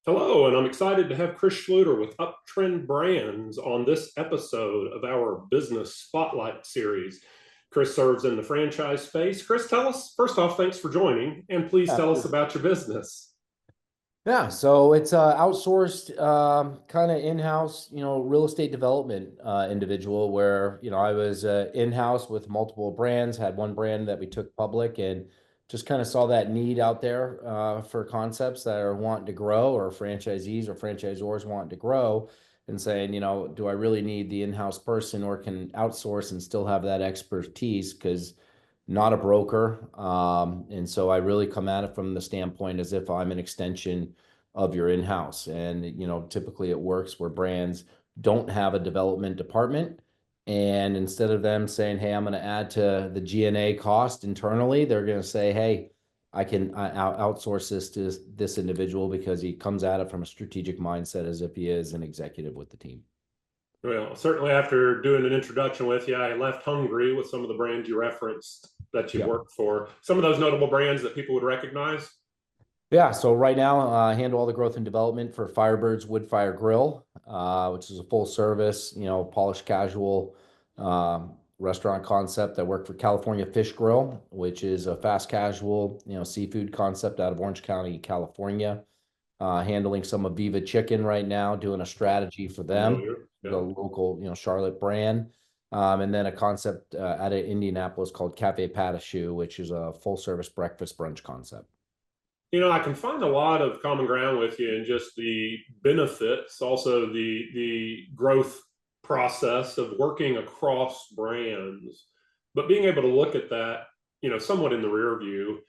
Hello, and I'm excited to have Chris Schlueter with Uptrend Brands on this episode of our Business Spotlight series. Chris serves in the franchise space. Chris, tell us, first off, thanks for joining, and please tell us Absolutely. about your business. Yeah, so it's outsourced, kind of in-house, real estate development individual where, I was in-house with multiple brands, had one brand that we took public and just kind of saw that need out there for concepts that are wanting to grow or franchisees or franchisors wanting to grow and saying, do I really need the in-house person or can outsource and still have that expertise? Because not a broker. And so I really come at it from the standpoint as if I'm an extension of your in-house. And, typically it works where brands don't have a development department. And instead of them saying, hey, I'm going to add to the G&A cost internally, they're going to say, hey, I can outsource this to this individual because he comes at it from a strategic mindset as if he is an executive with the team. Well, certainly after doing an introduction with you, I left hungry with some of the brands you referenced that you've Yeah. worked for. Some of those notable brands that people would recognize. Yeah, so right now, I handle all the growth and development for Firebird's Wood Fire Grill, which is a full service, polished casual restaurant concept. I work for California Fish Grill, which is a fast casual, seafood concept out of Orange County, California. Handling some Aviva Chicken right now, doing a strategy for them, Familiar. the Yeah. local, Charlotte brand. And then a concept out of Indianapolis called Cafe Patashu, which is a full service breakfast brunch concept. I can find a lot of common ground with you and just the benefits, also the growth process of working across brands. But being able to look at that, somewhat in the rear view,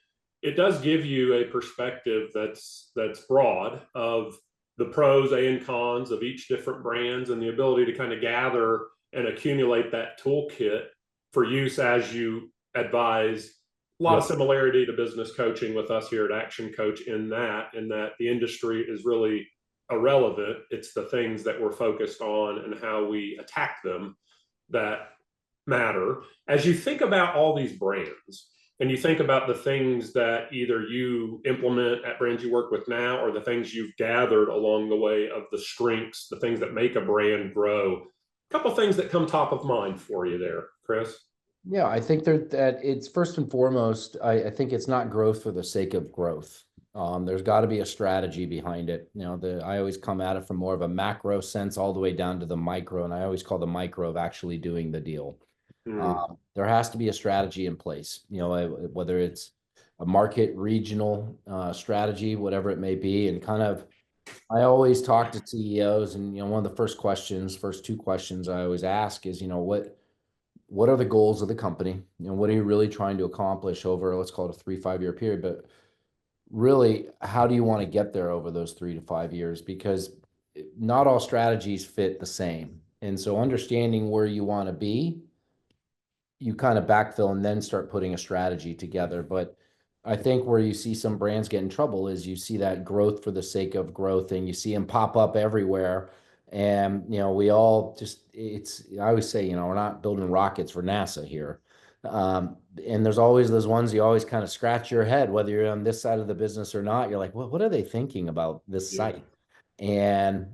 it does give you a perspective that's broad of the pros and cons of each different brands and the ability to kind of gather and accumulate that toolkit for use as you advise. A lot of Yep. similarity to business coaching with us here at Action Coach in that the industry is really irrelevant. It's the things that we're focused on and how we attack them that matter. As you think about all these brands and you think about the things that either you implement at brands you work with now or the things you've gathered along the way of the strengths, the things that make a brand grow, a couple things that come top of mind for you there, Chris. Yeah, I think that it's first and foremost, I think it's not growth for the sake of growth. There's got to be a strategy behind it. I always come at it from more of a macro sense all the way down to the micro, and I always call the micro of actually doing the deal. Hmm. There has to be a strategy in place, whether it's a market regional strategy, whatever it may be, and kind of I always talk to CEOs, and one of the first two questions I always ask is, what are the goals of the company? What are you really trying to accomplish over, let's call it a 3, 5 year period, but really, how do you want to get there over those 3 to 5 years? Because not all strategies fit the same. And so understanding where you want to be, you kind of backfill and then start putting a strategy together. But I think where you see some brands get in trouble is you see that growth for the sake of growth and you see them pop up everywhere. And, we all I always say, we're not building rockets for NASA here. And there's always those ones you always kind of scratch your head, whether you're on this side of the business or not. You're like, what are they thinking about this Yeah. site? And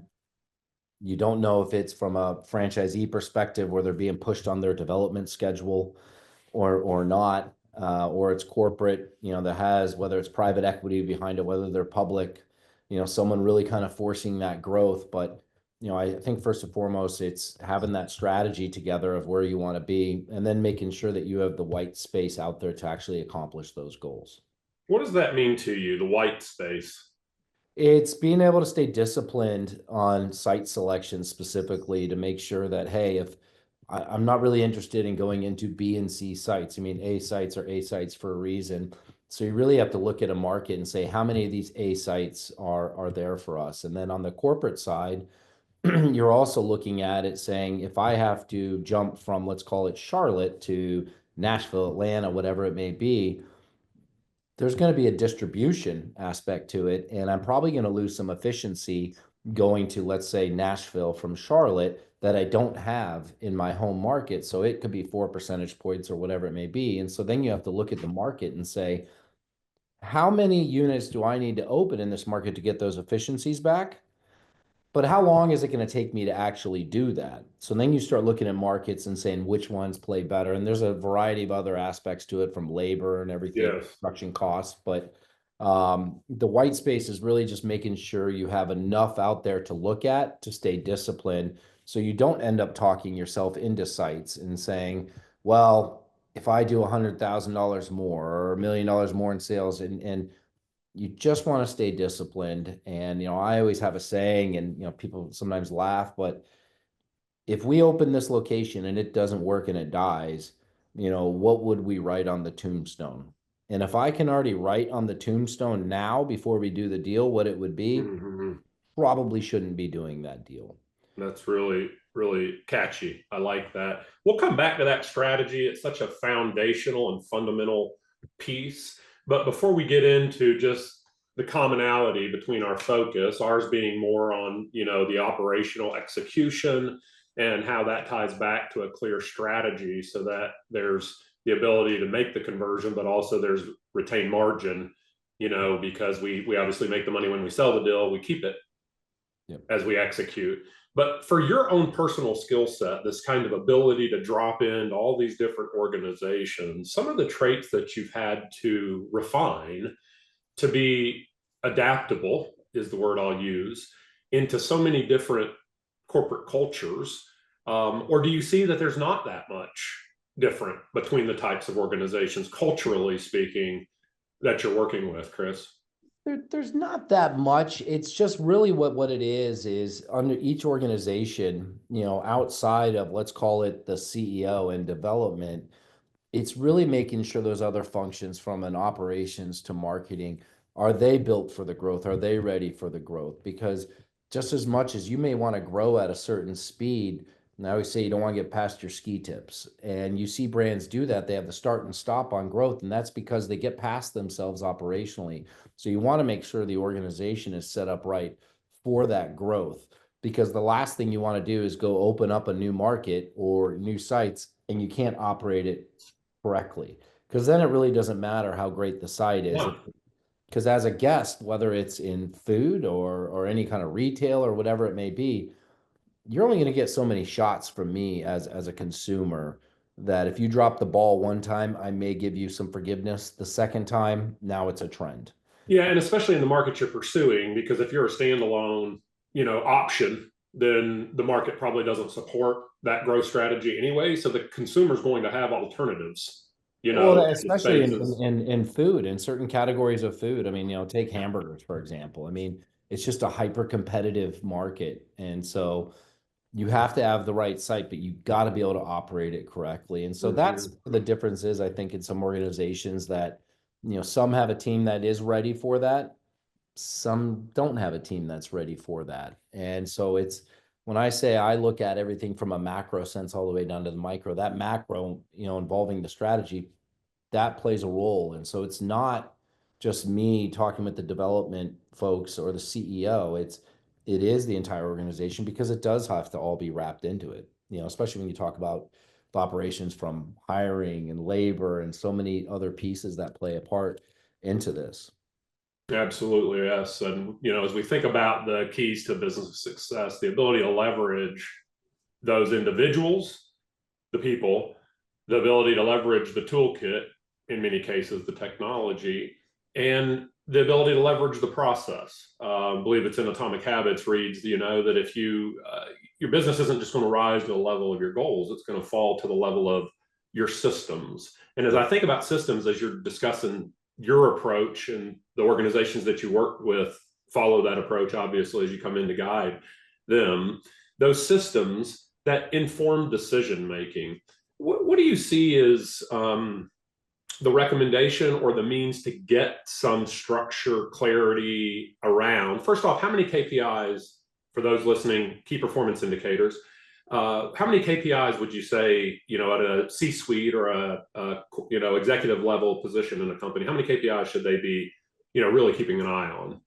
you don't know if it's from a franchisee perspective where they're being pushed on their development schedule or not, or it's corporate, that has whether it's private equity behind it, whether they're public, someone really kind of forcing that growth. But I think first and foremost, it's having that strategy together of where you want to be, and then making sure that you have the white space out there to actually accomplish those goals. What does that mean to you, the white space? It's being able to stay disciplined on site selection specifically to make sure that, hey, if I'm not really interested in going into B and C sites. I mean, A sites are A sites for a reason. So you really have to look at a market and say, how many of these A sites are there for us? And then on the corporate side, you're also looking at it saying, if I have to jump from, let's call it Charlotte to Nashville, Atlanta, whatever it may be, there's going to be a distribution aspect to it. And I'm probably going to lose some efficiency going to, let's say, Nashville from Charlotte that I don't have in my home market. So it could be 4 percentage points or whatever it may be. And so then you have to look at the market and say, how many units do I need to open in this market to get those efficiencies back? But how long is it going to take me to actually do that? So then you start looking at markets and saying which ones play better. And there's a variety of other aspects to it, from labor and everything, Yes. construction costs. But the white space is really just making sure you have enough out there to look at to stay disciplined. So you don't end up talking yourself into sites and saying, well, if I do $100,000 more or $1 million more in sales, and you just want to stay disciplined. And, I always have a saying, and, people sometimes laugh, but if we open this location and it doesn't work and it dies, what would we write on the tombstone? And if I can already write on the tombstone now before we do the deal what it would be, Mhm. probably shouldn't be doing that deal. That's really, really catchy. I like that. We'll come back to that strategy. It's such a foundational and fundamental piece. But before we get into just the commonality between our focus, ours being more on, the operational execution and how that ties back to a clear strategy so that there's the ability to make the conversion, but also there's retained margin, because we obviously make the money when we sell the deal, we keep it Yep. as we execute. But for your own personal skill set, this kind of ability to drop into all these different organizations, some of the traits that you've had to refine to be adaptable is the word I'll use into so many different corporate cultures. Or do you see that there's not that much different between the types of organizations, culturally speaking, that you're working with, Chris? There's not that much. It's just really what it is under each organization, outside of, let's call it, the CEO and development, it's really making sure those other functions, from an operations to marketing, are they built for the growth? Are they ready for the growth? Because just as much as you may want to grow at a certain speed, and I always say you don't want to get past your ski tips. And you see brands do that. They have the start and stop on growth, and that's because they get past themselves operationally. So you want to make sure the organization is set up right for that growth, because the last thing you want to do is go open up a new market or new sites and you can't operate it correctly, because then it really doesn't matter how great the site is. Yeah. Because as a guest, whether it's in food or any kind of retail or whatever it may be, you're only going to get so many shots from me as a consumer, that if you drop the ball one time, I may give you some forgiveness. The second time, now it's a trend. Yeah, and especially in the market you're pursuing, because if you're a standalone, option, then the market probably doesn't support that growth strategy anyway. So the consumer's going to have alternatives, Well, in the especially in, spaces. in food, in certain categories of food. I mean, take hamburgers, for example. I mean, it's just a hyper competitive market. And so you have to have the right site, but you got to be able to operate it correctly. And so that's Mhm. the difference is, I think, in some organizations that, some have a team that is ready for that. Some don't have a team that's ready for that. And so it's, when I say I look at everything from a macro sense all the way down to the micro, that macro, involving the strategy, that plays a role. And so it's not just me talking with the development folks or the CEO. It is the entire organization, because it does have to all be wrapped into it. Especially when you talk about the operations, from hiring and labor and so many other pieces that play a part into this. Absolutely, yes. And, as we think about the keys to business success, the ability to leverage those individuals, the people, the ability to leverage the toolkit, in many cases, the technology, and the ability to leverage the process. I believe it's in Atomic Habits reads, that if your business isn't just going to rise to the level of your goals, it's going to fall to the level of your systems. And as I Yep. think about systems, as you're discussing your approach, and the organizations that you work with follow that approach, obviously, as you come in to guide them, those systems that inform decision making. What do you see as the recommendation or the means to get some structure, clarity around? First off, how many KPIs, for those listening, key performance indicators? How many KPIs would you say, at a C-suite or a executive level position in a company? How many KPIs should they be, really keeping an eye on?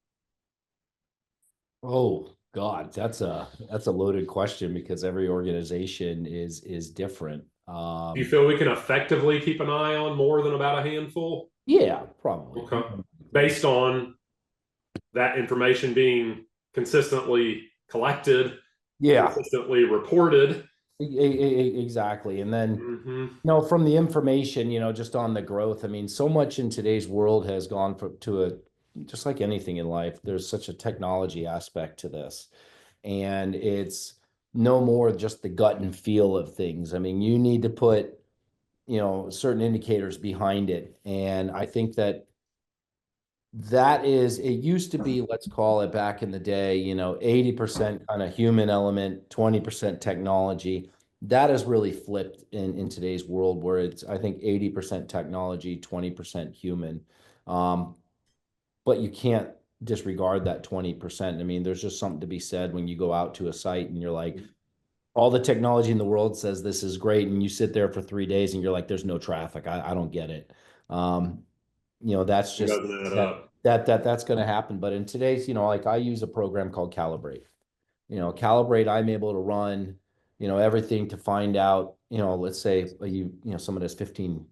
Oh God, that's a loaded question, because every organization is different. Do you feel we can effectively keep an eye on more than about a handful? Yeah, probably. Okay. based on that information being consistently collected, Yeah, consistently reported. exactly. And then, Mm-hmm. from the information, just on the growth, I mean, so much in today's world has gone to just like anything in life, there's such a technology aspect to this. And it's no more just the gut and feel of things. I mean, you need to put, certain indicators behind it. And I think it used to be, let's call it back in the day, 80% kind of human element, 20% technology. That has really flipped in today's world where it's, I think, 80% technology, 20% human. Um, but you can't disregard that 20%. I mean, there's just something to be said when you go out to a site and you're like, all the technology in the world says this is great, and you sit there for 3 days and you're like, there's no traffic. I don't get it. Um, that's It just doesn't add that up. that's going to happen. But in today's, like I use a program called Calibrate. Calibrate, I'm able to run, everything to find out, let's say someone has 15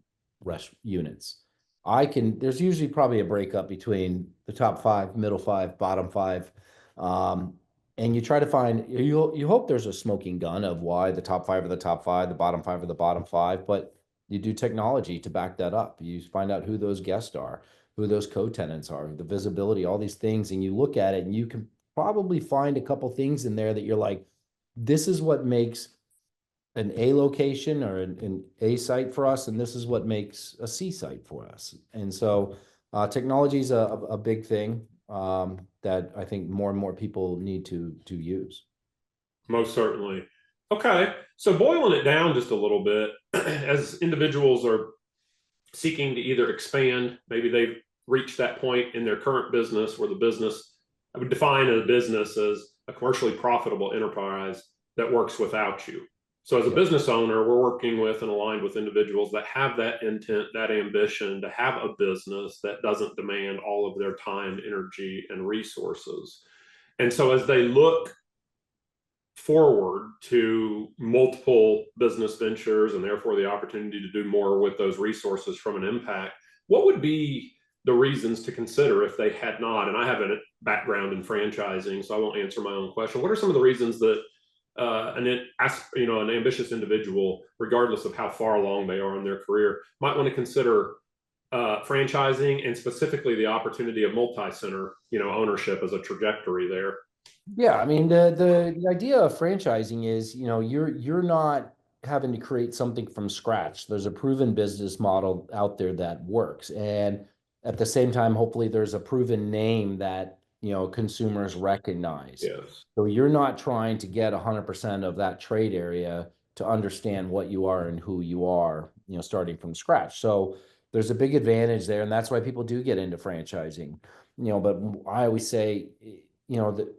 rest units. There's usually probably a breakup between the top five, middle five, bottom five. Um, and you try to find, you hope there's a smoking gun of why the top five are the top five, the bottom five are the bottom five, but you do technology to back that up. You find out who those guests are, who those co-tenants are, the visibility, all these things, and you look at it and you can probably find a couple things in there that you're like, this is what makes an A location or an A site for us, and this is what makes a C site for us. And so technology is a big thing that I think more and more people need to use. Most certainly. Okay. So boiling it down just a little bit, as individuals are seeking to either expand, maybe they've reached that point in their current business where the business, I would define a business as a commercially profitable enterprise that works without you. So as a Yep. business owner, we're working with and aligned with individuals that have that intent, that ambition to have a business that doesn't demand all of their time, energy, and resources. And so as they look forward to multiple business ventures and therefore the opportunity to do more with those resources from an impact, what would be the reasons to consider if they had not? And I have a background in franchising, so I won't answer my own question. What are some of the reasons that an ambitious individual, regardless of how far along they are in their career, might want to consider franchising, and specifically the opportunity of multi-center, ownership as a trajectory there? Yeah, I mean the idea of franchising is, you're not having to create something from scratch. There's a proven business model out there that works. And at the same time, hopefully there's a proven name that, consumers recognize. Yes. So you're not trying to get 100% of that trade area to understand what you are and who you are, starting from scratch. So there's a big advantage there, and that's why people do get into franchising. But I always say, that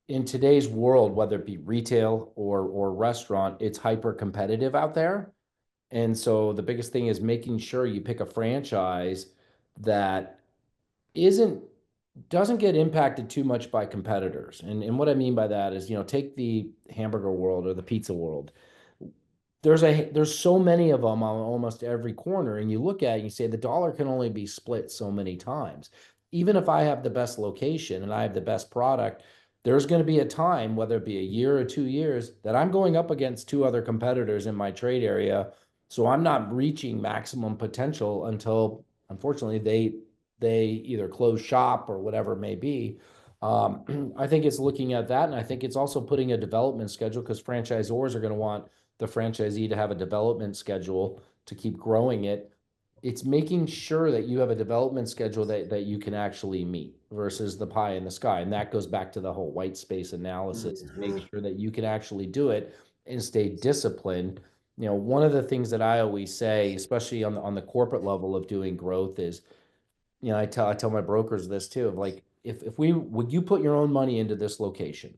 in today's world, whether it be retail or restaurant, it's hyper competitive out there. And so the biggest thing is making sure you pick a franchise that isn't doesn't get impacted too much by competitors. And what I mean by that is, take the hamburger world or the pizza world. There's so many of them on almost every corner, and you look at it and you say the dollar can only be split so many times. Even if I have the best location and I have the best product, there's going to be a time, whether it be a year or 2 years, that I'm going up against two other competitors in my trade area. So I'm not reaching maximum potential until, unfortunately, they either close shop or whatever it may be. I think it's looking at that, and I think it's also putting a development schedule, because franchisors are going to want the franchisee to have a development schedule to keep growing it. It's making sure that you have a development schedule that you can actually meet versus the pie in the sky. And that goes back to the whole white space analysis, to make Mhm. sure that you can actually do it and stay disciplined. One of the things that I always say, especially on the corporate level of doing growth, is, I tell my brokers this too, of like, if we would you put your own money into this location,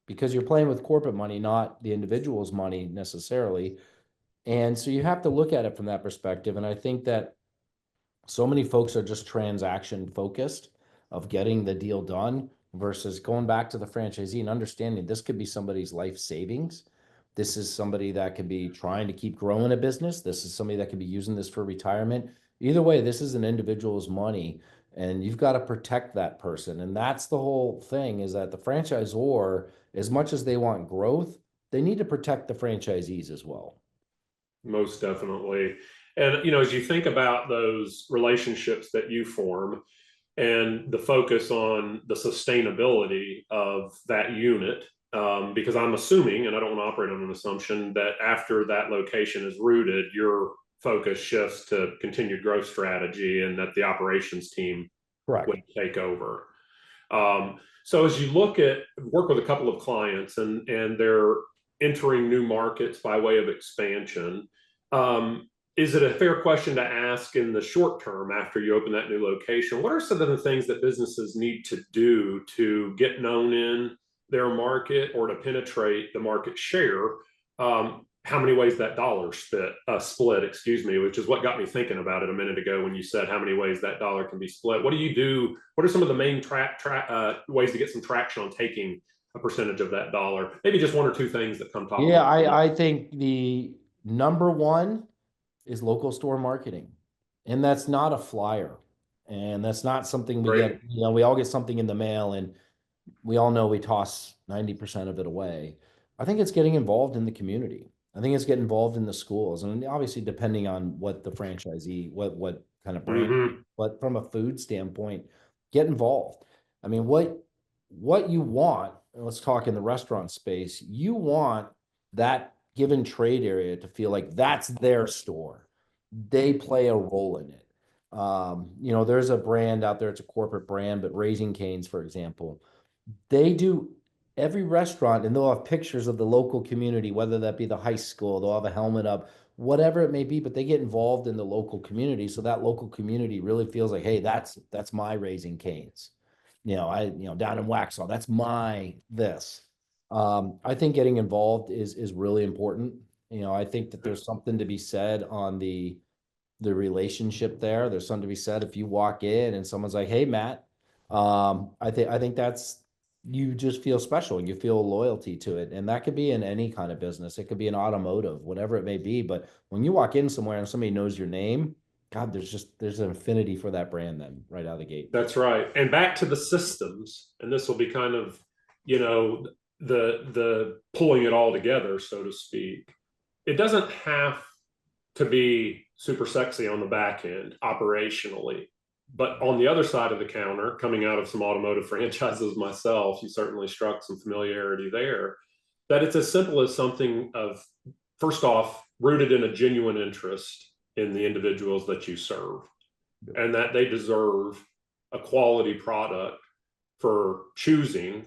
because you're playing with corporate money, not the individual's money necessarily. And so you have to look at it from that perspective. And I think that so many folks are just transaction focused of getting the deal done versus going back to the franchisee and understanding this could be somebody's life savings. This is somebody that could be trying to keep growing a business. This is somebody that could be using this for retirement. Either way, this is an individual's money and you've got to protect that person. And that's the whole thing, is that the franchisor, as much as they want growth, they need to protect the franchisees as well. Most definitely. And, as you think about those relationships that you form and the focus on the sustainability of that unit, because I'm assuming, and I don't want to operate on an assumption, that after that location is rooted, your focus shifts to continued growth strategy and that the operations team Correct. would take over. So as you work with a couple of clients and they're entering new markets by way of expansion, is it a fair question to ask in the short term after you open that new location? What are some of the things that businesses need to do to get known in their market or to penetrate the market share? How many ways that dollar split, excuse me, which is what got me thinking about it a minute ago when you said how many ways that dollar can be split. What do you do? What are some of the main ways to get some traction on taking a percentage of that dollar? Maybe just one or two things that come top of Yeah, mind. I think the number one is local store marketing. And that's not a flyer. And that's not something we Great. get, we all get something in the mail and we all know we toss 90% of it away. I think it's getting involved in the community. I think it's getting involved in the schools. And obviously depending on what the franchisee, what kind of brand, Mm-hmm. but from a food standpoint, get involved. I mean, what you want, and let's talk in the restaurant space, you want that given trade area to feel like that's their store. They play a role in it. There's a brand out there, it's a corporate brand, but Raising Cane's, for example, they do every restaurant and they'll have pictures of the local community, whether that be the high school, they'll have a helmet up, whatever it may be, but they get involved in the local community. So that local community really feels like, hey, that's my Raising Cane's. Down in Waxhaw, that's my this. I think getting involved is really important. I think that there's something to be said on the relationship there. There's something to be said if you walk in and someone's like, "Hey, Matt," I think that's, you just feel special and you feel loyalty to it, and that could be in any kind of business. It could be an automotive, whatever it may be. But when you walk in somewhere and somebody knows your name, God, there's an affinity for that brand then right out of the gate. That's right. And back to the systems, and this will be kind of, the pulling it all together, so to speak. It doesn't have to be super sexy on the back end operationally. But on the other side of the counter, coming out of some automotive franchises myself, you certainly struck some familiarity there. That it's as simple as something of, first off, rooted in a genuine interest in the individuals that you serve, and that they deserve a quality product for choosing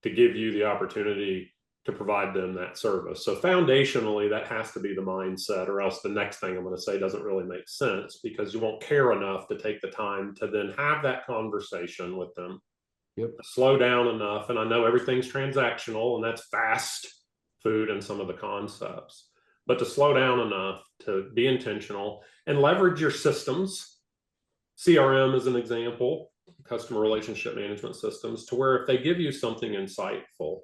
to give you the opportunity to provide them that service. So foundationally, that has to be the mindset, or else the next thing I'm going to say doesn't really make sense, because you won't care enough to take the time to then have that conversation with them. Yep. Slow down enough. And I know everything's transactional, and that's fast food and some of the concepts, but to slow down enough to be intentional and leverage your systems. CRM is an example, customer relationship management systems, to where if they give you something insightful,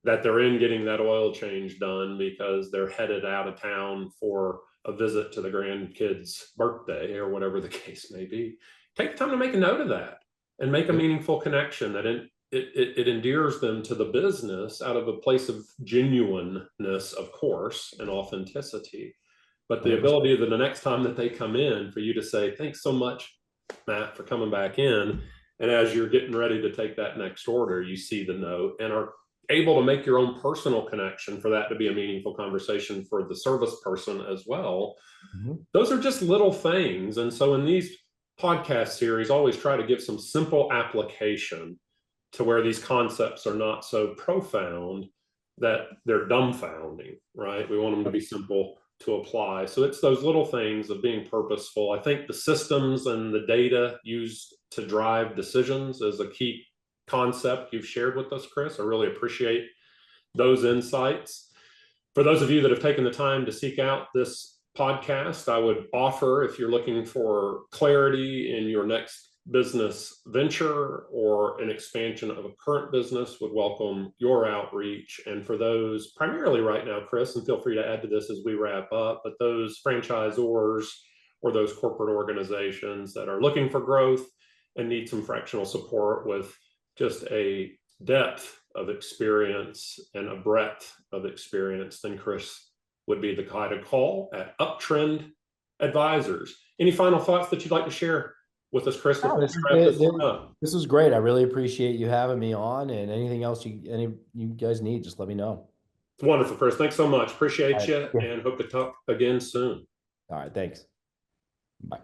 that they're in getting that oil change done because they're headed out of town for a visit to the grandkid's birthday or whatever the case may be, take the time to make a note of that and make a meaningful connection that it endears them to the business out of a place of genuineness, of course, and authenticity. But the ability that the next time that they come in, for you to say, "Thanks so much, Matt, for coming back in." And as you're getting ready to take that next order, you see the note and are able to make your own personal connection for that to be a meaningful conversation for the service person as well. Mm-hmm. Those are just little things. And so in these podcast series, always try to give some simple application to where these concepts are not so profound that they're dumbfounding, right? We want them to be simple to apply. So it's those little things of being purposeful. I think the systems and the data used to drive decisions is a key concept you've shared with us, Chris. I really appreciate those insights. For those of you that have taken the time to seek out this podcast, I would offer, if you're looking for clarity in your next business venture or an expansion of a current business, would welcome your outreach. And for those primarily right now, Chris, and feel free to add to this as we wrap up, but those franchisors or those corporate organizations that are looking for growth and need some fractional support with just a depth of experience and a breadth of experience, then Chris would be the guy to call at Uptrend Advisors. Any final thoughts that you'd like to share with us, Chris, before we wrap this one up? This was great. I really appreciate you having me on, and anything else you guys need, just let me know. Wonderful, Chris. Thanks so much. Appreciate All right. you, Yeah. and hope to talk again soon. All right. Thanks. Bye.